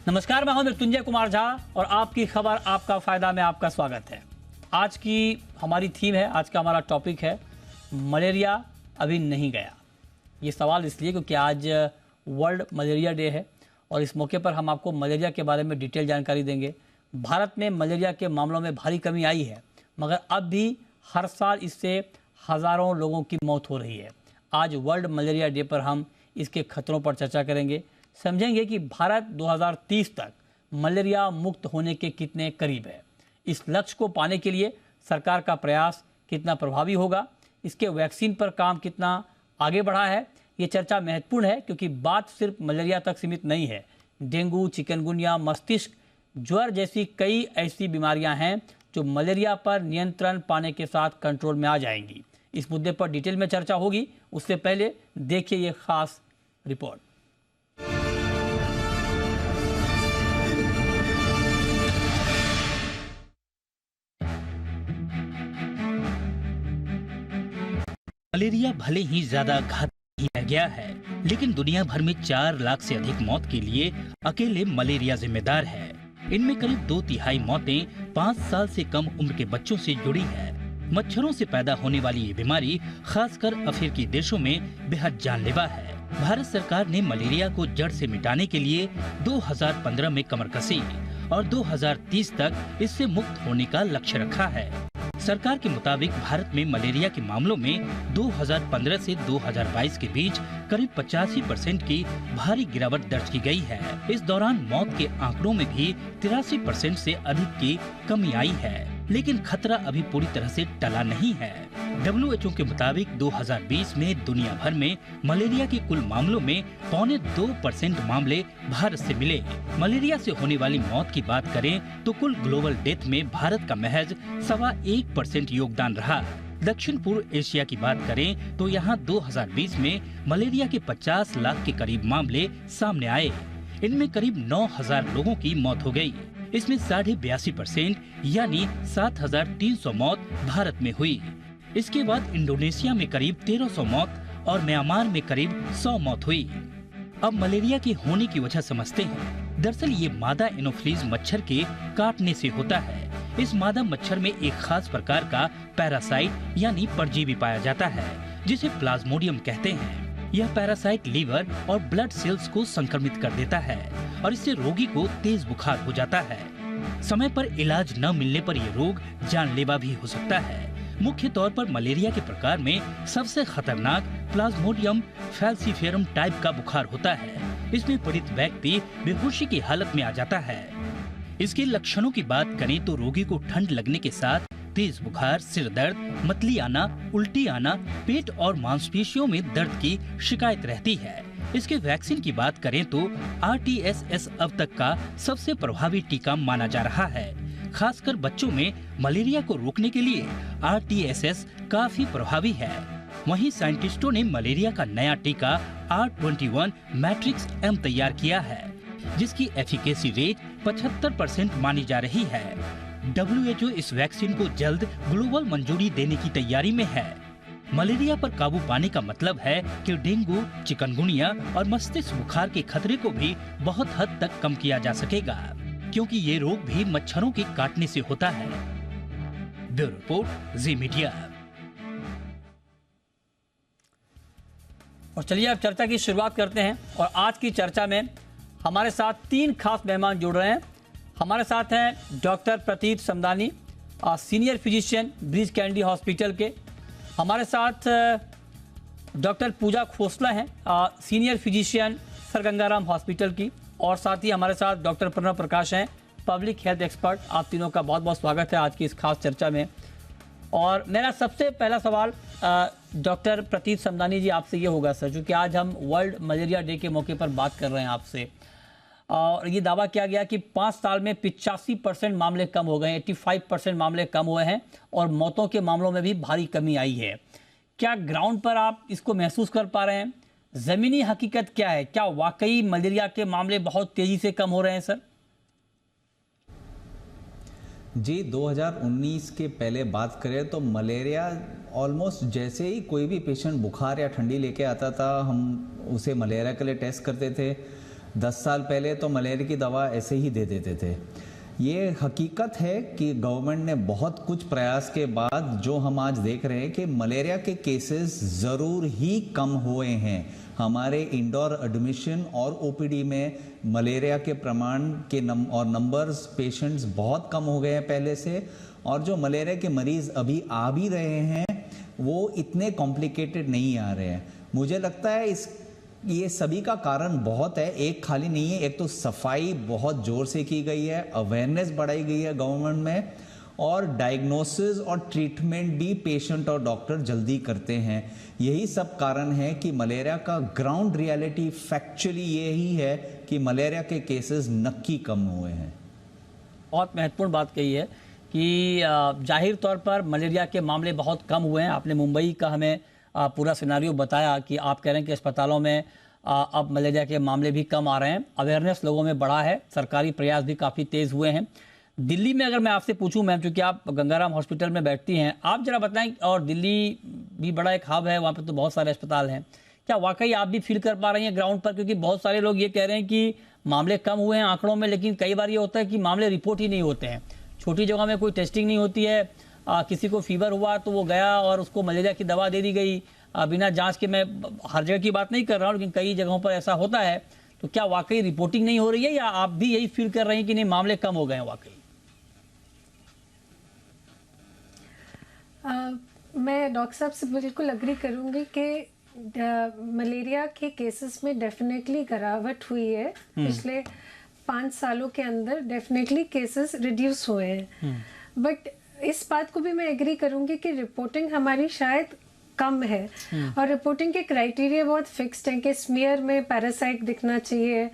नमस्कार, मैं हूं मृत्युंजय कुमार झा और आपकी खबर आपका फायदा में आपका स्वागत है। आज की हमारी थीम है, आज का हमारा टॉपिक है मलेरिया अभी नहीं गया। ये सवाल इसलिए क्योंकि आज वर्ल्ड मलेरिया डे है और इस मौके पर हम आपको मलेरिया के बारे में डिटेल जानकारी देंगे। भारत में मलेरिया के मामलों में भारी कमी आई है, मगर अब भी हर साल इससे हज़ारों लोगों की मौत हो रही है। आज वर्ल्ड मलेरिया डे पर हम इसके खतरों पर चर्चा करेंगे, समझेंगे कि भारत 2030 तक मलेरिया मुक्त होने के कितने करीब है। इस लक्ष्य को पाने के लिए सरकार का प्रयास कितना प्रभावी होगा, इसके वैक्सीन पर काम कितना आगे बढ़ा है। ये चर्चा महत्वपूर्ण है क्योंकि बात सिर्फ मलेरिया तक सीमित नहीं है। डेंगू, चिकनगुनिया, मस्तिष्क ज्वर जैसी कई ऐसी बीमारियां हैं जो मलेरिया पर नियंत्रण पाने के साथ कंट्रोल में आ जाएंगी। इस मुद्दे पर डिटेल में चर्चा होगी। उससे पहले देखिए ये खास रिपोर्ट। मलेरिया भले ही ज्यादा घातक रह गया है, लेकिन दुनिया भर में 4 लाख से अधिक मौत के लिए अकेले मलेरिया जिम्मेदार है। इनमें करीब 2/3 मौतें 5 साल से कम उम्र के बच्चों से जुड़ी है। मच्छरों से पैदा होने वाली ये बीमारी खासकर अफ्रीकी देशों में बेहद जानलेवा है। भारत सरकार ने मलेरिया को जड़ से मिटाने के लिए 2015 में कमर कसी और 2030 तक इससे मुक्त होने का लक्ष्य रखा है। सरकार के मुताबिक भारत में मलेरिया के मामलों में 2015 से 2022 के बीच करीब 85% की भारी गिरावट दर्ज की गई है। इस दौरान मौत के आंकड़ों में भी 83% से अधिक की कमी आई है, लेकिन खतरा अभी पूरी तरह से टला नहीं है। WHO के मुताबिक 2020 में दुनिया भर में मलेरिया के कुल मामलों में 0.25% मामले भारत से मिले। मलेरिया से होने वाली मौत की बात करें तो कुल ग्लोबल डेथ में भारत का महज 1.25% योगदान रहा। दक्षिण पूर्व एशिया की बात करें तो यहाँ 2020 में मलेरिया के 50 लाख के करीब मामले सामने आए। इनमें करीब 9,000 लोगों की मौत हो गई। इसमें 82.5% यानी 7,300 मौत भारत में हुई। इसके बाद इंडोनेशिया में करीब 1,300 मौत और म्यांमार में करीब 100 मौत हुई। अब मलेरिया के होने की वजह समझते हैं। दरअसल ये मादा एनोफ्लीज मच्छर के काटने से होता है। इस मादा मच्छर में एक खास प्रकार का पैरासाइट यानी परजीवी पाया जाता है, जिसे प्लाज्मोडियम कहते हैं। यह पैरासाइट लीवर और ब्लड सेल्स को संक्रमित कर देता है और इससे रोगी को तेज बुखार हो जाता है। समय पर इलाज न मिलने पर यह रोग जानलेवा भी हो सकता है। मुख्य तौर पर मलेरिया के प्रकार में सबसे खतरनाक प्लाज्मोडियम फैल्सीफेरम टाइप का बुखार होता है। इसमें पीड़ित व्यक्ति बेहोशी की हालत में आ जाता है। इसके लक्षणों की बात करें तो रोगी को ठंड लगने के साथ तेज बुखार, सिर दर्द, मतली आना, उल्टी आना, पेट और मांसपेशियों में दर्द की शिकायत रहती है। इसके वैक्सीन की बात करें तो RTS अब तक का सबसे प्रभावी टीका माना जा रहा है। खासकर बच्चों में मलेरिया को रोकने के लिए RTS काफी प्रभावी है। वहीं साइंटिस्टों ने मलेरिया का नया टीका R21 मैट्रिक्स M तैयार किया है, जिसकी एफिकेसी रेट 75% मानी जा रही है। WHO इस वैक्सीन को जल्द ग्लोबल मंजूरी देने की तैयारी में है। मलेरिया पर काबू पाने का मतलब है कि डेंगू, चिकनगुनिया और मस्तिष्क बुखार के खतरे को भी बहुत हद तक कम किया जा सकेगा, क्योंकि ये रोग भी मच्छरों के काटने से होता है। ब्यूरो रिपोर्ट, जी मीडिया। और चलिए अब चर्चा की शुरुआत करते हैं। और आज की चर्चा में हमारे साथ 3 खास मेहमान जुड़ रहे हैं। हमारे साथ हैं डॉक्टर प्रतीत Samdani, senior physician breach candy hospital के। हमारे साथ डॉक्टर पूजा खोसला हैं, senior physician sir Gangaram hospital की। और साथ ही हमारे साथ डॉक्टर प्रणव प्रकाश हैं, पब्लिक हेल्थ एक्सपर्ट। आप तीनों का बहुत बहुत स्वागत है आज की इस खास चर्चा में। और मेरा सबसे पहला सवाल डॉक्टर प्रतीत समदानी जी आपसे ये होगा सर, क्योंकि आज हम वर्ल्ड मलेरिया डे के मौके पर बात कर रहे हैं आपसे, और ये दावा किया गया कि 5 साल में 85% मामले कम हो गए, 85% मामले कम हुए हैं और मौतों के मामलों में भी भारी कमी आई है। क्या ग्राउंड पर आप इसको महसूस कर पा रहे हैं? ज़मीनी हकीकत क्या है? क्या वाकई मलेरिया के मामले बहुत तेज़ी से कम हो रहे हैं सर? जी, 2019 के पहले बात करें तो मलेरिया ऑलमोस्ट जैसे ही कोई भी पेशेंट बुखार या ठंडी लेके आता था, हम उसे मलेरिया के लिए टेस्ट करते थे। 10 साल पहले तो मलेरिया की दवा ऐसे ही दे देते थे। ये हकीकत है कि गवर्नमेंट ने बहुत कुछ प्रयास के बाद जो हम आज देख रहे हैं कि मलेरिया के केसेस ज़रूर ही कम हुए हैं। हमारे इंडोर एडमिशन और ओपीडी में मलेरिया के प्रमाण के नंबर्स पेशेंट्स बहुत कम हो गए हैं पहले से, और जो मलेरिया के मरीज़ अभी आ भी रहे हैं वो इतने कॉम्प्लिकेटेड नहीं आ रहे हैं। मुझे लगता है ये सभी का कारण बहुत है, एक खाली नहीं है। एक तो सफाई बहुत जोर से की गई है, अवेयरनेस बढ़ाई गई है गवर्नमेंट में, और डायग्नोसिस और ट्रीटमेंट भी पेशेंट और डॉक्टर जल्दी करते हैं। यही सब कारण है कि मलेरिया का ग्राउंड रियलिटी फैक्चुअली यही है कि मलेरिया के केसेस नक्की कम हुए हैं। बहुत महत्वपूर्ण बात कही है कि जाहिर तौर पर मलेरिया के मामले बहुत कम हुए हैं। आपने मुंबई का हमें पूरा सिनारियो बताया कि आप कह रहे हैं कि अस्पतालों में अब मलेरिया के मामले भी कम आ रहे हैं, अवेयरनेस लोगों में बढ़ा है, सरकारी प्रयास भी काफ़ी तेज़ हुए हैं। दिल्ली में अगर मैं आपसे पूछूं मैम, चूँकि आप गंगाराम हॉस्पिटल में बैठती हैं, आप जरा बताएं, और दिल्ली भी बड़ा एक हब है, वहाँ पर तो बहुत सारे अस्पताल हैं, क्या वाकई आप भी फील कर पा रही हैं ग्राउंड पर? क्योंकि बहुत सारे लोग ये कह रहे हैं कि मामले कम हुए हैं आंकड़ों में, लेकिन कई बार ये होता है कि मामले रिपोर्ट ही नहीं होते हैं। छोटी जगह में कोई टेस्टिंग नहीं होती है, किसी को फीवर हुआ तो वो गया और उसको मलेरिया की दवा दे दी गई बिना जांच के। मैं हर जगह की बात नहीं कर रहा हूँ, लेकिन कई जगहों पर ऐसा होता है। तो क्या वाकई रिपोर्टिंग नहीं हो रही है, या आप भी यही फील कर रहे हैं कि नहीं मामले कम हो गए हैं वाकई? मैं डॉक्टर साहब से बिल्कुल अग्री करूंगी कि मलेरिया के केसेस में डेफिनेटली गिरावट हुई है। पिछले 5 सालों के अंदर डेफिनेटली केसेस रिड्यूस हुए हैं। बट इस बात को भी मैं एग्री करूंगी कि रिपोर्टिंग हमारी शायद कम है, और रिपोर्टिंग के क्राइटेरिया बहुत फिक्स्ड हैं कि स्मीयर में पैरासाइट दिखना चाहिए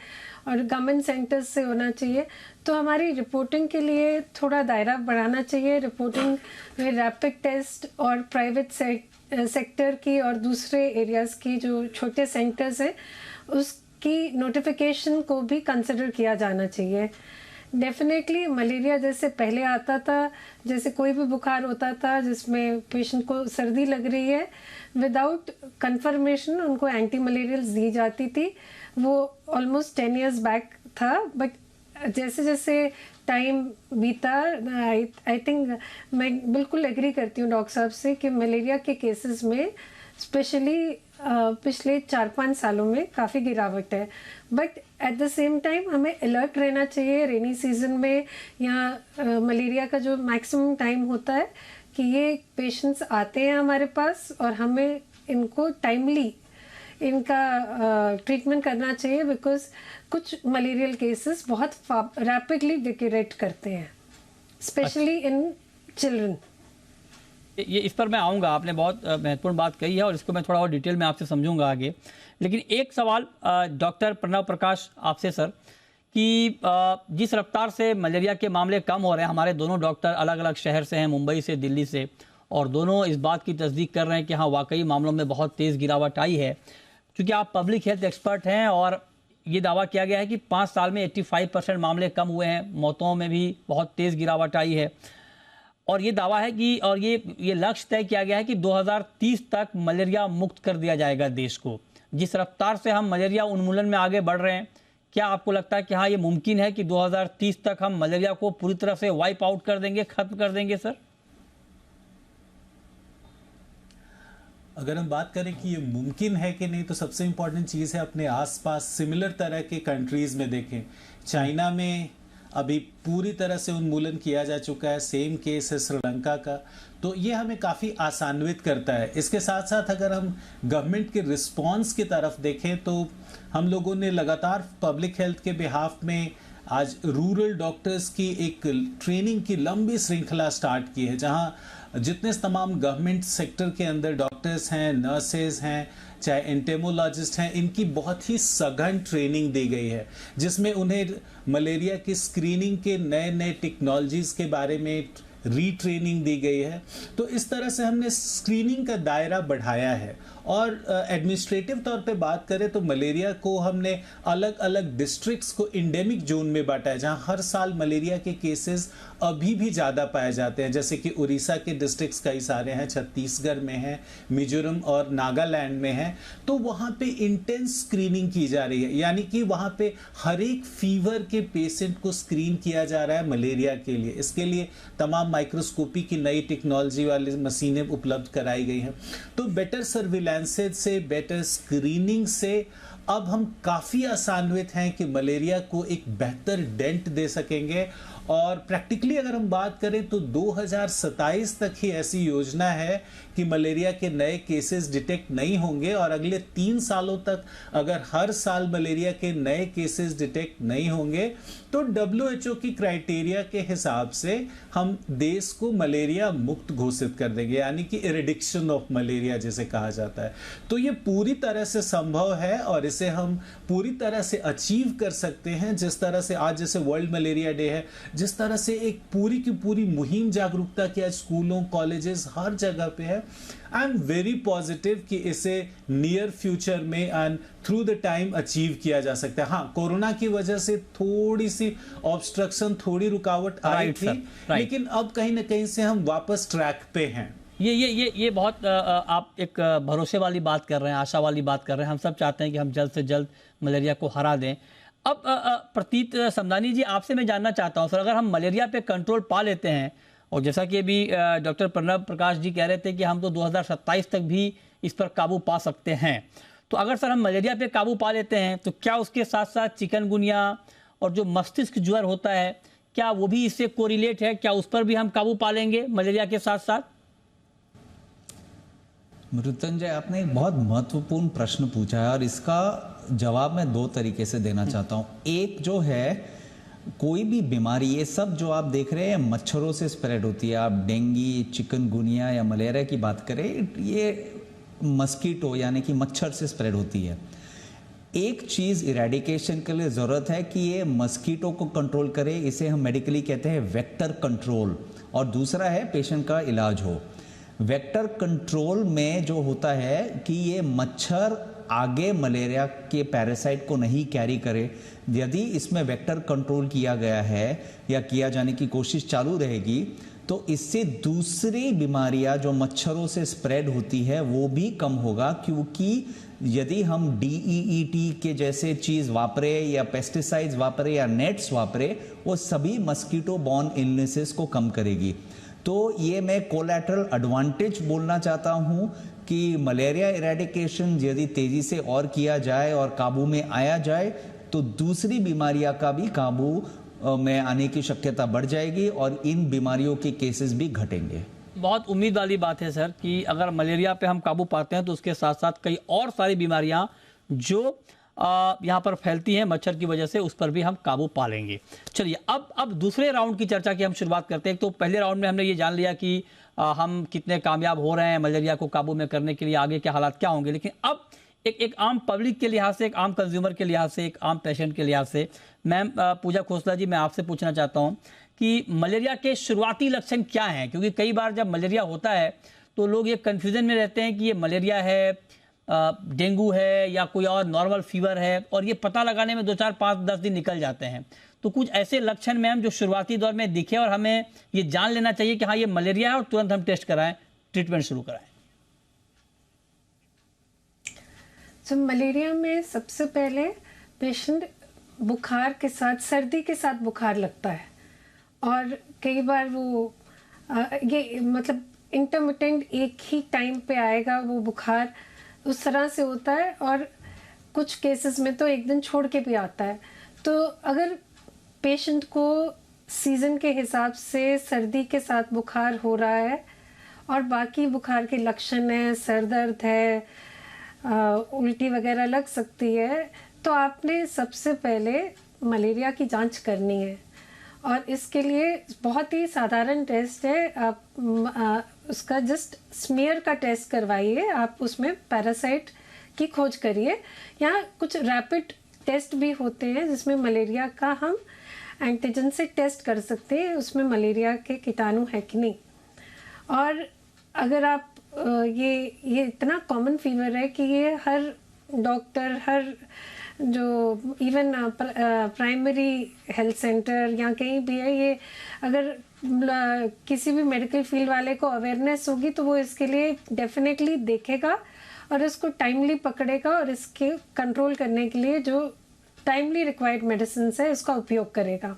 और गवर्नमेंट सेंटर्स से होना चाहिए। तो हमारी रिपोर्टिंग के लिए थोड़ा दायरा बढ़ाना चाहिए। रिपोर्टिंग में रैपिड टेस्ट और प्राइवेट सेक्टर की और दूसरे एरियाज़ की जो छोटे सेंटर्स हैं उसकी नोटिफिकेशन को भी कंसिडर किया जाना चाहिए। डेफिनेटली मलेरिया जैसे पहले आता था, जैसे कोई भी बुखार होता था जिसमें पेशेंट को सर्दी लग रही है, विदाउट कंफर्मेशन उनको एंटी मलेरियल्स दी जाती थी। वो ऑलमोस्ट 10 years बैक था। बट जैसे जैसे टाइम बीता, आई थिंक मैं बिल्कुल एग्री करती हूँ डॉक्टर साहब से कि मलेरिया के केसेस में स्पेशली पिछले 4-5 सालों में काफ़ी गिरावट है। But at the same time हमें अलर्ट रहना चाहिए रेनी सीजन में, या मलेरिया का जो मैक्सिमम टाइम होता है कि ये पेशेंट्स आते हैं हमारे पास और हमें इनको टाइमली इनका ट्रीटमेंट करना चाहिए, बिकॉज कुछ मलेरियल केसेस बहुत रैपिडली डिक्यूरेट करते हैं, स्पेशली इन चिल्ड्रन। ये इस पर मैं आऊँगा, आपने बहुत महत्वपूर्ण बात कही है और इसको मैं थोड़ा और डिटेल में आपसे समझूंगा आगे। लेकिन एक सवाल डॉक्टर प्रणव प्रकाश आपसे सर, कि जिस रफ्तार से मलेरिया के मामले कम हो रहे हैं, हमारे दोनों डॉक्टर अलग अलग शहर से हैं, मुंबई से, दिल्ली से, और दोनों इस बात की तस्दीक कर रहे हैं कि हाँ वाकई मामलों में बहुत तेज़ गिरावट आई है। क्योंकि आप पब्लिक हेल्थ एक्सपर्ट हैं और ये दावा किया गया है कि 5 साल में 85% मामले कम हुए हैं, मौतों में भी बहुत तेज़ गिरावट आई है। और ये दावा है कि, और ये लक्ष्य तय किया गया है कि 2030 तक मलेरिया मुक्त कर दिया जाएगा देश को। जिस रफ्तार से हम मलेरिया उन्मूलन में आगे बढ़ रहे हैं, क्या आपको लगता है कि हाँ ये मुमकिन है कि 2030 तक हम मलेरिया को पूरी तरह से वाइप आउट कर देंगे, खत्म कर देंगे सर? अगर हम बात करें कि ये मुमकिन है कि नहीं, तो सबसे इम्पॉर्टेंट चीज़ है अपने आसपास सिमिलर तरह के कंट्रीज़ में देखें। चाइना में अभी पूरी तरह से उन्मूलन किया जा चुका है, सेम केस है श्रीलंका का, तो ये हमें काफ़ी आसान्वित करता है। इसके साथ साथ अगर हम गवर्नमेंट के रिस्पांस की तरफ देखें तो हम लोगों ने लगातार पब्लिक हेल्थ के बिहाफ में आज रूरल डॉक्टर्स की एक ट्रेनिंग की लंबी श्रृंखला स्टार्ट की है, जहाँ जितने तमाम गवर्नमेंट सेक्टर के अंदर डॉक्टर्स हैं, नर्सेज हैं, चाहे एंटेमोलॉजिस्ट हैं, इनकी बहुत ही सघन ट्रेनिंग दी गई है, जिसमें उन्हें मलेरिया की स्क्रीनिंग के नए नए टेक्नोलॉजीज़ के बारे में रीट्रेनिंग दी गई है। तो इस तरह से हमने स्क्रीनिंग का दायरा बढ़ाया है। और एडमिनिस्ट्रेटिव तौर पे बात करें तो मलेरिया को हमने अलग अलग डिस्ट्रिक्ट्स को इंडेमिक जोन में बांटा है, जहां हर साल मलेरिया के केसेस अभी भी ज़्यादा पाए जाते हैं, जैसे कि उड़ीसा के डिस्ट्रिक्ट्स कई सारे हैं, छत्तीसगढ़ में हैं, मिजोरम और नागालैंड में हैं। तो वहाँ पे इंटेंस स्क्रीनिंग की जा रही है, यानी कि वहाँ पे हर एक फीवर के पेशेंट को स्क्रीन किया जा रहा है मलेरिया के लिए। इसके लिए तमाम माइक्रोस्कोपी की नई टेक्नोलॉजी वाली मशीनें उपलब्ध कराई गई हैं। तो बेटर सर्विलांसेज से, बेटर स्क्रीनिंग से अब हम काफ़ी आशान्वित हैं कि मलेरिया को एक बेहतर डेंट दे सकेंगे। और प्रैक्टिकली अगर हम बात करें तो 2027 तक ही ऐसी योजना है कि मलेरिया के नए केसेस डिटेक्ट नहीं होंगे, और अगले 3 सालों तक अगर हर साल मलेरिया के नए केसेस डिटेक्ट नहीं होंगे तो WHO की क्राइटेरिया के हिसाब से हम देश को मलेरिया मुक्त घोषित कर देंगे, यानी कि इरेडिक्शन ऑफ मलेरिया जिसे कहा जाता है। तो ये पूरी तरह से संभव है और इसे हम पूरी तरह से अचीव कर सकते हैं। जिस तरह से आज जैसे वर्ल्ड मलेरिया डे है, जिस तरह से एक पूरी की पूरी मुहिम जागरूकता की आज स्कूलों, कॉलेजेस, हर जगह पे है, आई एम वेरी पॉजिटिव कि इसे नियर फ्यूचर में and through the time achieve किया जा सकता है। हाँ, कोरोना की वजह से थोड़ी सी ऑब्स्ट्रक्शन, थोड़ी रुकावट आई थी, लेकिन अब कहीं ना कहीं से हम वापस ट्रैक पे हैं। ये बहुत आप एक भरोसे वाली बात कर रहे हैं, आशा वाली बात कर रहे हैं। हम सब चाहते हैं कि हम जल्द से जल्द मलेरिया को हरा दें। अब प्रतीत समदानी जी, आपसे मैं जानना चाहता हूं सर, अगर हम मलेरिया पे कंट्रोल पा लेते हैं, और जैसा कि अभी डॉक्टर प्रणव प्रकाश जी कह रहे थे कि हम तो 2027 तक भी इस पर काबू पा सकते हैं, तो अगर सर हम मलेरिया पे काबू पा लेते हैं तो क्या उसके साथ साथ चिकनगुनिया और जो मस्तिष्क ज्वर होता है, क्या वो भी इससे कोरिलेट है? क्या उस पर भी हम काबू पा लेंगे मलेरिया के साथ साथ? मृत्युंजय, आपने एक बहुत महत्वपूर्ण प्रश्न पूछा है और इसका जवाब मैं 2 तरीके से देना चाहता हूँ। एक जो है, कोई भी बीमारी, ये सब जो आप देख रहे हैं मच्छरों से स्प्रेड होती है। आप डेंगू, चिकनगुनिया या मलेरिया की बात करें, ये मस्कीटो यानी कि मच्छर से स्प्रेड होती है। एक चीज़ इरेडिकेशन के लिए ज़रूरत है कि ये मस्कीटो को कंट्रोल करे, इसे हम मेडिकली कहते हैं वेक्टर कंट्रोल, और दूसरा है पेशेंट का इलाज हो। वेक्टर कंट्रोल में जो होता है कि ये मच्छर आगे मलेरिया के पैरासाइट को नहीं कैरी करे। यदि इसमें वेक्टर कंट्रोल किया गया है या किया जाने की कोशिश चालू रहेगी तो इससे दूसरी बीमारियां जो मच्छरों से स्प्रेड होती है वो भी कम होगा, क्योंकि यदि हम DEET के जैसे चीज़ वापरे या पेस्टिसाइड्स वापरे या नेट्स वापरे, वो सभी मस्कीटो बॉर्न इलनेसेस को कम करेगी। तो ये मैं कोलैटरल एडवांटेज बोलना चाहता हूँ कि मलेरिया इरेडिकेशन यदि तेज़ी से और किया जाए और काबू में आया जाए तो दूसरी बीमारियां का भी काबू में आने की शक्यता बढ़ जाएगी और इन बीमारियों के केसेस भी घटेंगे। बहुत उम्मीद वाली बात है सर कि अगर मलेरिया पे हम काबू पाते हैं तो उसके साथ साथ कई और सारी बीमारियां जो यहाँ पर फैलती हैं मच्छर की वजह से, उस पर भी हम काबू पा लेंगे। चलिए अब दूसरे राउंड की चर्चा की हम शुरुआत करते हैं। तो पहले राउंड में हमने ये जान लिया कि हम कितने कामयाब हो रहे हैं मलेरिया को काबू में करने के लिए, आगे के हालात क्या होंगे। लेकिन अब एक आम पब्लिक के लिहाज से, एक आम कंज्यूमर के लिहाज से, एक आम पेशेंट के लिहाज से, मैम पूजा खोसला जी, मैं आपसे पूछना चाहता हूँ कि मलेरिया के शुरुआती लक्षण क्या हैं? क्योंकि कई बार जब मलेरिया होता है तो लोग ये कन्फ्यूजन में रहते हैं कि ये मलेरिया है, डेंगू है या कोई और नॉर्मल फीवर है, और ये पता लगाने में 2, 4, 5, 10 दिन निकल जाते हैं। तो कुछ ऐसे लक्षण मैम जो शुरुआती दौर में दिखे और हमें ये जान लेना चाहिए कि हाँ ये मलेरिया है और तुरंत हम टेस्ट कराएं, ट्रीटमेंट शुरू कराएं। तो मलेरिया में सबसे पहले पेशेंट बुखार के साथ, सर्दी के साथ बुखार लगता है, और कई बार वो ये मतलब इंटरमिटेंट एक ही टाइम पे आएगा वो बुखार, उस तरह से होता है, और कुछ केसेस में तो एक दिन छोड़ के भी आता है। तो अगर पेशेंट को सीज़न के हिसाब से सर्दी के साथ बुखार हो रहा है और बाकी बुखार के लक्षण है, सर दर्द है, उल्टी वगैरह लग सकती है, तो आपने सबसे पहले मलेरिया की जांच करनी है। और इसके लिए बहुत ही साधारण टेस्ट है, आप उसका जस्ट स्मीयर का टेस्ट करवाइए, आप उसमें पैरासाइट की खोज करिए। यहाँ कुछ रैपिड टेस्ट भी होते हैं जिसमें मलेरिया का हम एंटीजन से टेस्ट कर सकते हैं उसमें मलेरिया के कीटाणु है कि नहीं। और अगर आप ये इतना कॉमन फीवर है कि ये हर डॉक्टर, हर जो इवन प्राइमरी हेल्थ सेंटर या कहीं भी है, ये अगर किसी भी मेडिकल फील्ड वाले को अवेयरनेस होगी तो वो इसके लिए डेफिनेटली देखेगा और इसको टाइमली पकड़ेगा और इसके कंट्रोल करने के लिए जो टाइमली रिक्वायर्ड मेडिसिन है उसका उपयोग करेगा।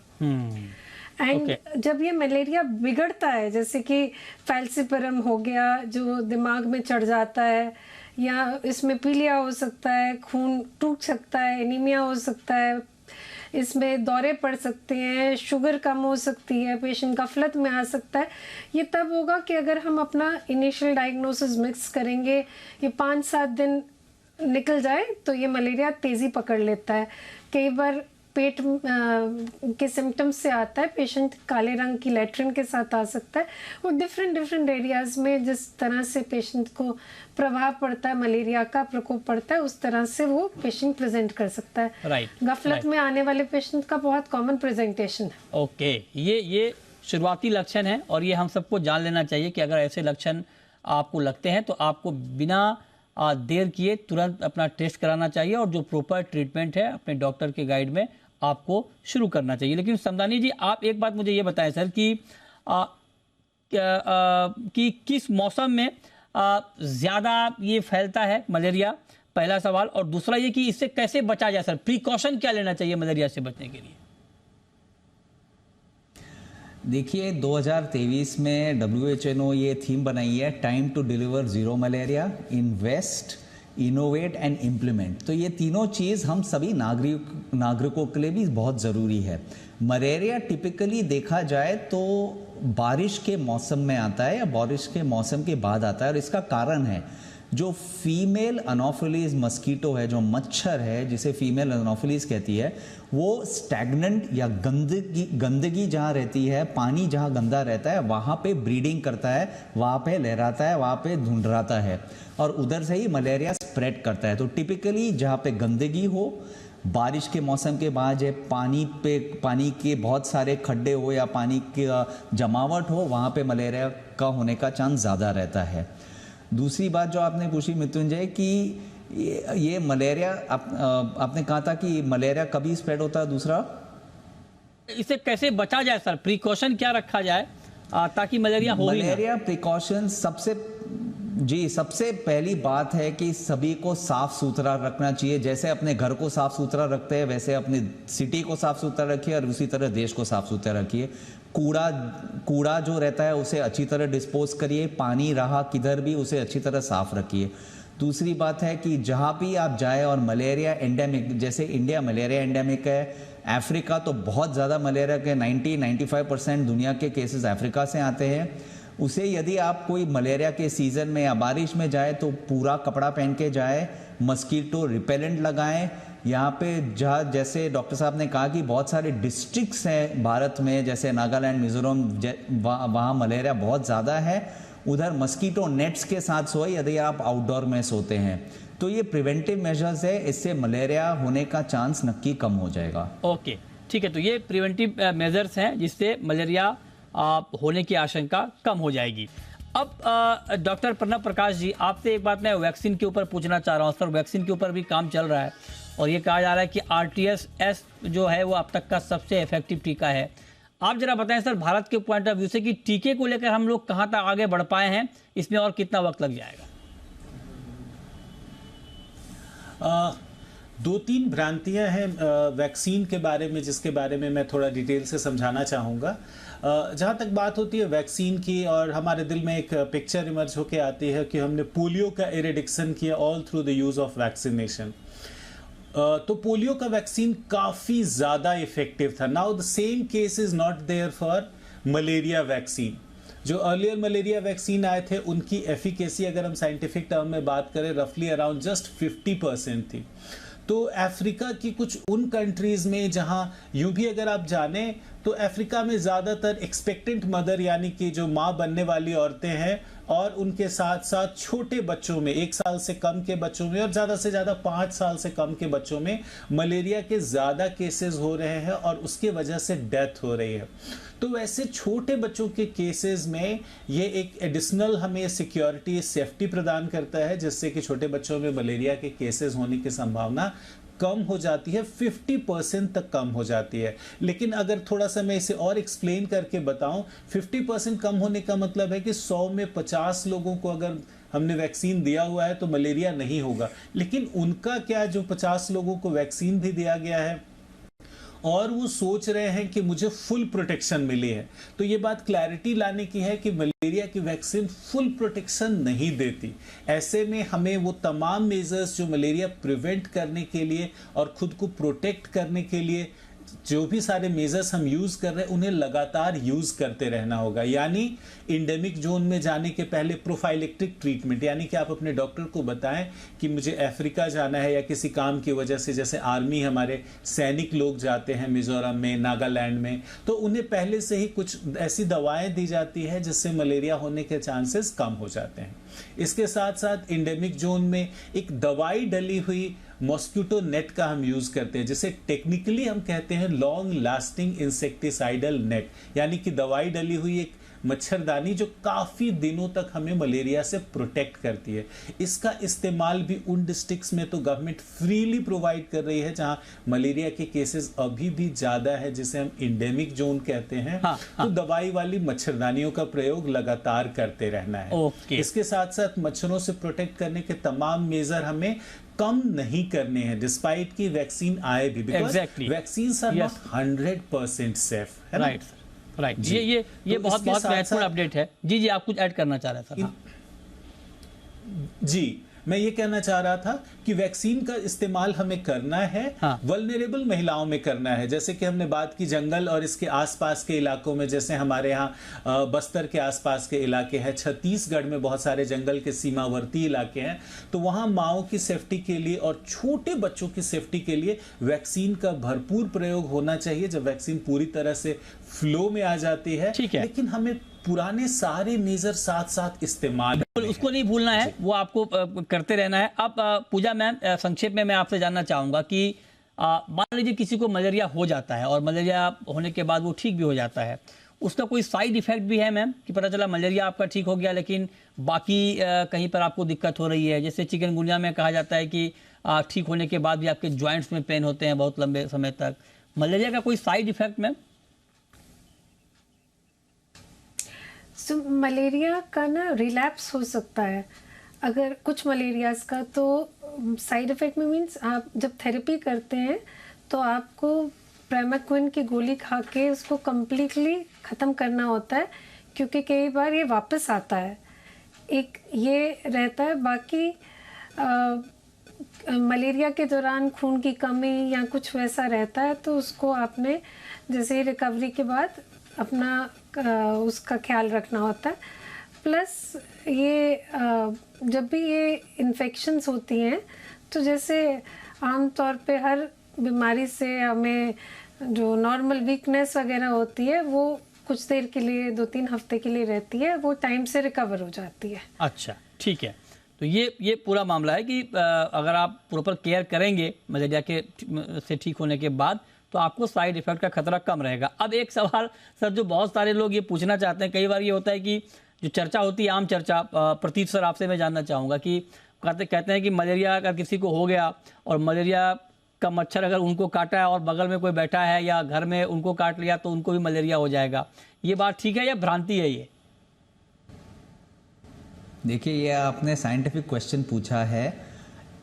एंड जब ये मलेरिया बिगड़ता है, जैसे कि फैल्सिपरम हो गया जो दिमाग में चढ़ जाता है, या इसमें पीलिया हो सकता है, खून टूट सकता है, एनीमिया हो सकता है, इसमें दौरे पड़ सकते हैं, शुगर कम हो सकती है, पेशेंट गफलत में आ सकता है। ये तब होगा कि अगर हम अपना इनिशियल डायग्नोसिस मिक्स करेंगे, ये 5-7 दिन निकल जाए तो ये मलेरिया तेज़ी पकड़ लेता है। कई बार पेट के सिम्टम्स से आता है, पेशेंट काले रंग की लैट्रिन के साथ आ सकता है, और डिफरेंट एरियाज में जिस तरह से पेशेंट को प्रभाव पड़ता है, मलेरिया का प्रकोप पड़ता है, उस तरह से वो पेशेंट प्रेजेंट कर सकता है। गफलत में आने वाले पेशेंट का बहुत कॉमन प्रेजेंटेशन है। ओके, ये शुरुआती लक्षण है और ये हम सबको जान लेना चाहिए कि अगर ऐसे लक्षण आपको लगते हैं तो आपको बिना देर किए तुरंत अपना टेस्ट कराना चाहिए और जो प्रॉपर ट्रीटमेंट है अपने डॉक्टर के गाइड में आपको शुरू करना चाहिए। लेकिन समदानी जी, आप एक बात मुझे ये बताएं सर कि किस मौसम में ज़्यादा ये फैलता है मलेरिया, पहला सवाल। और दूसरा ये कि इससे कैसे बचा जाए सर, प्रिकॉशन क्या लेना चाहिए मलेरिया से बचने के लिए? देखिए 2023 में WHO ने ये थीम बनाई है, time to deliver zero malaria, invest, innovate and implement. तो ये तीनों चीज़ हम सभी नागरिकों के लिए भी बहुत ज़रूरी है। मलेरिया टिपिकली देखा जाए तो बारिश के मौसम में आता है या बारिश के मौसम के बाद आता है, और इसका कारण है जो फीमेल अनोफिलीज मस्कीटो है, जो मच्छर है जिसे फीमेल अनोफिलीज कहती है, वो स्टैग्नेंट या गंदगी जहाँ रहती है, पानी जहाँ गंदा रहता है वहाँ पे ब्रीडिंग करता है, वहाँ पे लहराता है, वहाँ पे ढूंढराता है और उधर से ही मलेरिया स्प्रेड करता है। तो टिपिकली जहाँ पे गंदगी हो, बारिश के मौसम के बाद है, पानी के बहुत सारे खड्डे हो या पानी की जमावट हो, वहाँ पे मलेरिया का होने का चांस ज़्यादा रहता है। दूसरी बात जो आपने पूछी मृत्युंजय कि ये मलेरिया, आपने कहा था कि मलेरिया कभी स्प्रेड होता है, दूसरा इसे कैसे बचा जाए सर, प्रिकॉशन क्या रखा जाए ताकि मलेरिया हो ही ना? मलेरिया प्रिकॉशन सबसे पहली बात है कि सभी को साफ सुथरा रखना चाहिए। जैसे अपने घर को साफ सुथरा रखते हैं वैसे अपनी सिटी को साफ सुथरा रखिए और उसी तरह देश को साफ सुथरा रखिए। कूड़ा जो रहता है उसे अच्छी तरह डिस्पोज करिए, पानी रहा किधर भी उसे अच्छी तरह साफ रखिए। दूसरी बात है कि जहाँ भी आप जाए और मलेरिया एंडेमिक, जैसे इंडिया मलेरिया एंडेमिक है, अफ्रीका तो बहुत ज़्यादा मलेरिया के 90-95% दुनिया के केसेस अफ्रीका से आते हैं। उसे यदि आप कोई मलेरिया के सीज़न में या बारिश में जाए तो पूरा कपड़ा पहन के जाए, मस्कीटो रिपेलेंट लगाएं। यहाँ पे जहाँ जैसे डॉक्टर साहब ने कहा कि बहुत सारे डिस्ट्रिक्ट्स हैं भारत में, जैसे नागालैंड, मिजोरम, वहाँ मलेरिया बहुत ज़्यादा है, उधर मस्कीटो नेट्स के साथ सोए यदि आप आउटडोर में सोते हैं। तो ये प्रिवेंटिव मेजर्स है, इससे मलेरिया होने का चांस नक्की कम हो जाएगा। ओके, ठीक है, तो ये प्रिवेंटिव मेजर्स हैं जिससे मलेरिया होने की आशंका कम हो जाएगी। अब डॉक्टर प्रणव प्रकाश जी, आपसे एक बात मैं वैक्सीन के ऊपर पूछना चाह रहा हूँ सर। वैक्सीन के ऊपर भी काम चल रहा है और ये कहा जा रहा है कि RTS जो है वो अब तक का सबसे इफेक्टिव टीका है। आप जरा बताएं सर, भारत के पॉइंट ऑफ व्यू से कि टीके को लेकर हम लोग कहाँ तक आगे बढ़ पाए हैं, इसमें और कितना वक्त लग जाएगा? 2-3 भ्रांतियां हैं वैक्सीन के बारे में, जिसके बारे में मैं थोड़ा डिटेल से समझाना चाहूँगा। जहाँ तक बात होती है वैक्सीन की, और हमारे दिल में एक पिक्चर इमर्ज होके आती है कि हमने पोलियो का एरेडिक्शन किया all through the use of vaccination. तो पोलियो का वैक्सीन काफ़ी ज़्यादा इफेक्टिव था। Now the same case is not there for malaria vaccine. जो अर्लियर मलेरिया वैक्सीन आए थे उनकी एफिकेसी अगर हम साइंटिफिक टर्म में बात करें रफली अराउंड जस्ट 50% थी। तो अफ्रीका की कुछ उन कंट्रीज़ में जहां यूं भी अगर आप जाने तो अफ्रीका में ज़्यादातर एक्सपेक्टेंट मदर यानी कि जो माँ बनने वाली औरतें हैं और उनके साथ साथ छोटे बच्चों में, 1 साल से कम के बच्चों में और ज़्यादा से ज़्यादा 5 साल से कम के बच्चों में मलेरिया के ज़्यादा केसेस हो रहे हैं और उसके वजह से डेथ हो रही है। तो वैसे छोटे बच्चों के केसेस में ये एक एडिशनल हमें सिक्योरिटी, सेफ्टी प्रदान करता है, जिससे कि छोटे बच्चों में मलेरिया के केसेस होने की संभावना कम हो जाती है, 50% तक कम हो जाती है। लेकिन अगर थोड़ा सा मैं इसे और एक्सप्लेन करके बताऊं, 50% कम होने का मतलब है कि 100 में 50 लोगों को अगर हमने वैक्सीन दिया हुआ है तो मलेरिया नहीं होगा। लेकिन उनका क्या, जो 50 लोगों को वैक्सीन भी दिया गया है और वो सोच रहे हैं कि मुझे फुल प्रोटेक्शन मिली है, तो ये बात क्लैरिटी लाने की है कि मलेरिया की वैक्सीन फुल प्रोटेक्शन नहीं देती। ऐसे में हमें वो तमाम मेजर्स जो मलेरिया प्रिवेंट करने के लिए और खुद को प्रोटेक्ट करने के लिए जो भी सारे मेजर्स हम यूज कर रहे हैं उन्हें लगातार यूज करते रहना होगा। यानी इंडेमिक जोन में जाने के पहले प्रोफाइलेक्टिक ट्रीटमेंट, यानी कि आप अपने डॉक्टर को बताएं कि मुझे अफ्रीका जाना है या किसी काम की वजह से, जैसे आर्मी हमारे सैनिक लोग जाते हैं मिजोरम में, नागालैंड में, तो उन्हें पहले से ही कुछ ऐसी दवाएं दी जाती है जिससे मलेरिया होने के चांसेस कम हो जाते हैं। इसके साथ साथ इंडेमिक जोन में एक दवाई डली हुई मॉस्किटो नेट का हम यूज करते हैं, जिसे टेक्निकली हम कहते हैं लॉन्ग लास्टिंग इंसेक्टिसाइडल नेट, यानी कि दवाई डली हुई एक मच्छरदानी जो काफी दिनों तक हमें मलेरिया से प्रोटेक्ट करती है। इसका इस्तेमाल भी उन डिस्ट्रिक्ट्स में तो गवर्नमेंट फ्रीली प्रोवाइड कर रही है जहां मलेरिया के केसेस अभी भी ज्यादा है, जिसे हम इंडेमिक जोन कहते हैं। तो दवाई वाली मच्छरदानियों का प्रयोग लगातार करते रहना है। इसके साथ साथ मच्छरों से प्रोटेक्ट करने के तमाम मेजर हमें कम नहीं करने हैं, डिस्पाइट की वैक्सीन आए भी, because vaccines are not 100% safe, है ना? राइट। ये बहुत महत्वपूर्ण अपडेट है। जी आप कुछ ऐड करना चाह रहे थे? जी, मैं ये कहना चाह रहा था कि वैक्सीन का इस्तेमाल हमें करना है, वल्नरेबल महिलाओं में करना है। जैसे कि हमने बात की जंगल और इसके आसपास के इलाकों में, जैसे हमारे यहाँ बस्तर के आसपास के इलाके हैं, छत्तीसगढ़ में बहुत सारे जंगल के सीमावर्ती इलाके हैं, तो वहाँ माओं की सेफ्टी के लिए और छोटे बच्चों की सेफ्टी के लिए वैक्सीन का भरपूर प्रयोग होना चाहिए। जब वैक्सीन पूरी तरह से फ्लो में आ जाती है, लेकिन हमें पुराने सारे मेजर साथ साथ इस्तेमाल, उसको नहीं भूलना है, वो आपको करते रहना है। अब पूजा मैम, संक्षेप में मैं आपसे जानना चाहूंगा कि मान लीजिए किसी को मलेरिया हो जाता है और मलेरिया होने के बाद वो ठीक भी हो जाता है, उसका कोई साइड इफेक्ट भी है मैम, कि पता चला मलेरिया आपका ठीक हो गया लेकिन बाकी कहीं पर आपको दिक्कत हो रही है? जैसे चिकनगुनिया में कहा जाता है कि ठीक होने के बाद भी आपके ज्वाइंट्स में पेन होते हैं बहुत लंबे समय तक। मलेरिया का कोई साइड इफेक्ट मैम? मलेरिया का ना रिलैप्स हो सकता है अगर कुछ मलेरियाज का, तो साइड इफ़ेक्ट में मीन्स आप जब थेरेपी करते हैं तो आपको प्राइमाक्विन की गोली खा के उसको कम्प्लीटली ख़त्म करना होता है, क्योंकि कई बार ये वापस आता है। एक ये रहता है। बाकी मलेरिया के दौरान खून की कमी या कुछ वैसा रहता है तो उसको आपने जैसे रिकवरी के बाद अपना उसका ख्याल रखना होता है। प्लस ये जब भी ये इन्फेक्शंस होती हैं तो जैसे आमतौर पे हर बीमारी से हमें जो नॉर्मल वीकनेस वगैरह होती है वो कुछ देर के लिए 2-3 हफ्ते के लिए रहती है, वो टाइम से रिकवर हो जाती है। अच्छा, ठीक है। तो ये पूरा मामला है कि अगर आप प्रॉपर केयर करेंगे मलेरिया के से ठीक होने के बाद तो आपको साइड इफेक्ट का खतरा कम रहेगा। अब एक सवाल सर जो बहुत सारे लोग ये पूछना चाहते हैं, कई बार ये होता है कि जो चर्चा होती है, आम चर्चा, प्रतीत सर आपसे मैं जानना चाहूँगा कि कहते हैं कि मलेरिया अगर किसी को हो गया और मलेरिया का मच्छर अगर उनको काटा है और बगल में कोई बैठा है या घर में उनको काट लिया तो उनको भी मलेरिया हो जाएगा। ये बात ठीक है या भ्रांति है ये? देखिए, ये आपने साइंटिफिक क्वेश्चन पूछा है।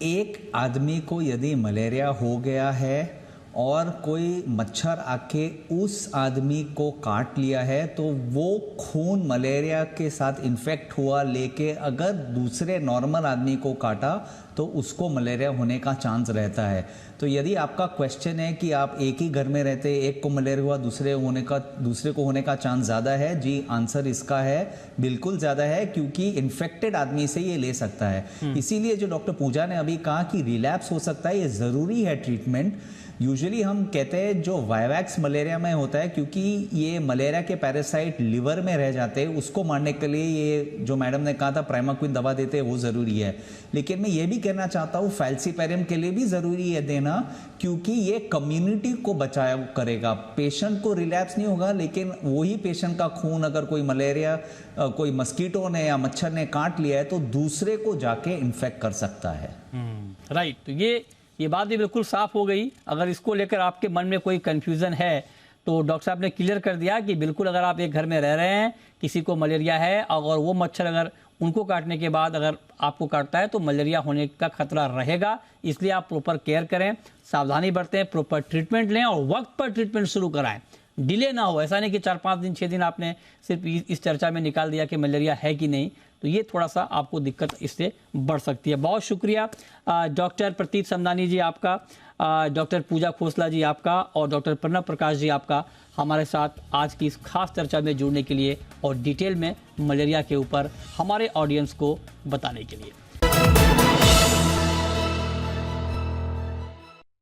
एक आदमी को यदि मलेरिया हो गया है और कोई मच्छर आके उस आदमी को काट लिया है तो वो खून मलेरिया के साथ इन्फेक्ट हुआ, लेके अगर दूसरे नॉर्मल आदमी को काटा तो उसको मलेरिया होने का चांस रहता है। तो यदि आपका क्वेश्चन है कि आप एक ही घर में रहते, एक को मलेरिया हुआ, दूसरे को होने का चांस ज़्यादा है, जी आंसर इसका है बिल्कुल ज़्यादा है, क्योंकि इन्फेक्टेड आदमी से ये ले सकता है। इसीलिए जो डॉक्टर पूजा ने अभी कहा कि रिलैप्स हो सकता है, ये ज़रूरी है ट्रीटमेंट। यूजुअली हम कहते हैं जो वायवैक्स मलेरिया में होता है, क्योंकि ये मलेरिया के पैरासाइट लिवर में रह जाते हैं, उसको मारने के लिए ये जो मैडम ने कहा था प्राइमाक्विन दवा देते हैं वो ज़रूरी है। लेकिन मैं ये भी कहना चाहता हूँ फैल्सीपेरियम के लिए भी ज़रूरी है देना, क्योंकि ये कम्युनिटी को बचाव करेगा। पेशेंट को रिलैप्स नहीं होगा, लेकिन वही पेशेंट का खून अगर कोई मलेरिया कोई मस्कीटो ने या मच्छर ने काट लिया है तो दूसरे को जाके इन्फेक्ट कर सकता है। राइट। तो ये ये बात भी बिल्कुल साफ हो गई। अगर इसको लेकर आपके मन में कोई कन्फ्यूज़न है तो डॉक्टर साहब ने क्लियर कर दिया कि बिल्कुल अगर आप एक घर में रह रहे हैं, किसी को मलेरिया है और वो मच्छर अगर उनको काटने के बाद अगर आपको काटता है तो मलेरिया होने का खतरा रहेगा। इसलिए आप प्रॉपर केयर करें, सावधानी बरतें, प्रॉपर ट्रीटमेंट लें और वक्त पर ट्रीटमेंट शुरू कराएं, डिले ना हो। ऐसा नहीं कि 4-5 दिन 6 दिन आपने सिर्फ इस चर्चा में निकाल दिया कि मलेरिया है कि नहीं, तो ये थोड़ा सा आपको दिक्कत इससे बढ़ सकती है। बहुत शुक्रिया डॉक्टर प्रतीत समदानी जी आपका, डॉक्टर पूजा खोसला जी आपका और डॉक्टर प्रणव प्रकाश जी आपका हमारे साथ आज की इस खास चर्चा में जुड़ने के लिए और डिटेल में मलेरिया के ऊपर हमारे ऑडियंस को बताने के लिए।